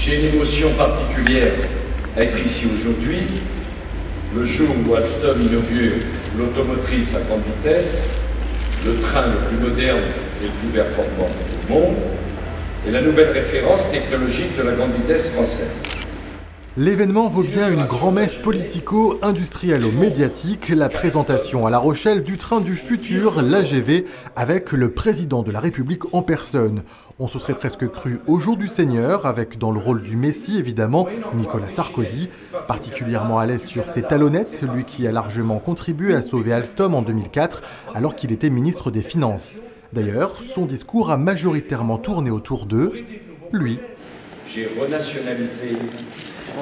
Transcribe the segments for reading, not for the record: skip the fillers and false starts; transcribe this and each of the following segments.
J'ai une émotion particulière à être ici aujourd'hui, le jour où Alstom inaugure l'automotrice à grande vitesse, le train le plus moderne et le plus performant au monde, et la nouvelle référence technologique de la grande vitesse française. L'événement vaut bien une grand-messe politico-industriello-médiatique, la présentation à La Rochelle du train du futur, l'AGV, avec le président de la République en personne. On se serait presque cru au jour du Seigneur, avec dans le rôle du Messie évidemment Nicolas Sarkozy, particulièrement à l'aise sur ses talonnettes, lui qui a largement contribué à sauver Alstom en 2004, alors qu'il était ministre des Finances. D'ailleurs, son discours a majoritairement tourné autour de lui. J'ai renationalisé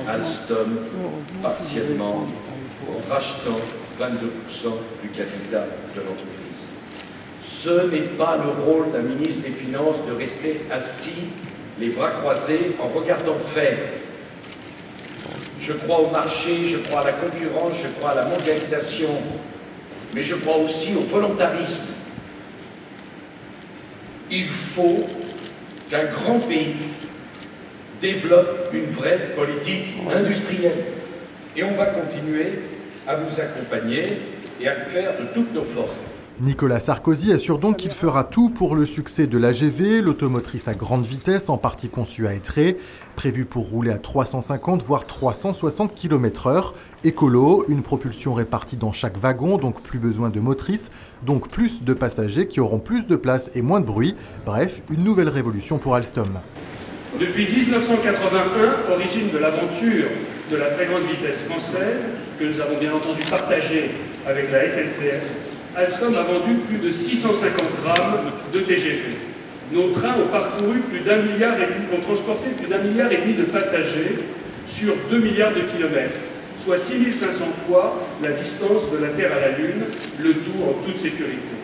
Alstom partiellement en rachetant 22% du capital de l'entreprise. Ce n'est pas le rôle d'un ministre des Finances de rester assis, les bras croisés, en regardant faire. Je crois au marché, je crois à la concurrence, je crois à la mondialisation, mais je crois aussi au volontarisme. Il faut qu'un grand pays développe une vraie politique industrielle. Et on va continuer à vous accompagner et à le faire de toutes nos forces. Nicolas Sarkozy assure donc qu'il fera tout pour le succès de l'AGV, l'automotrice à grande vitesse en partie conçue à Étré, prévue pour rouler à 350 voire 360 km/h. Écolo, une propulsion répartie dans chaque wagon, donc plus besoin de motrices, donc plus de passagers qui auront plus de place et moins de bruit. Bref, une nouvelle révolution pour Alstom. Depuis 1981, origine de l'aventure de la très grande vitesse française, que nous avons bien entendu partagée avec la SNCF, Alstom a vendu plus de 650 grammes de TGV. Nos trains ont parcouru ont transporté plus d'1,5 milliard de passagers sur 2 milliards de kilomètres, soit 6500 fois la distance de la Terre à la Lune, le tout en toute sécurité.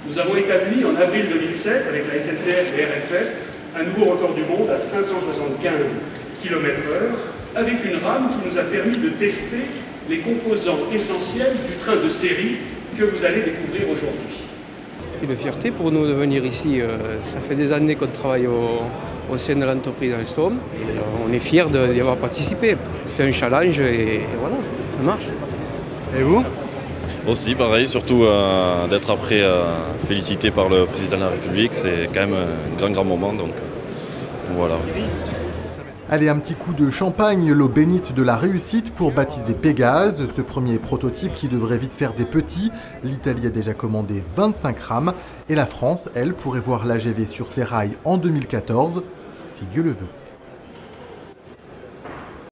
Nous avons établi en avril 2007 avec la SNCF et RFF un nouveau record du monde à 575 km/h, avec une rame qui nous a permis de tester les composants essentiels du train de série que vous allez découvrir aujourd'hui. C'est une fierté pour nous de venir ici. Ça fait des années qu'on travaille au sein de l'entreprise Alstom. Et on est fiers d'y avoir participé. C'est un challenge et voilà, ça marche. Et vous ? Aussi pareil, surtout d'être après félicité par le président de la République, c'est quand même un grand moment, donc voilà. Allez, un petit coup de champagne, l'eau bénite de la réussite pour baptiser Pégase, ce premier prototype qui devrait vite faire des petits. L'Italie a déjà commandé 25 rames et la France, elle, pourrait voir l'AGV sur ses rails en 2014, si Dieu le veut.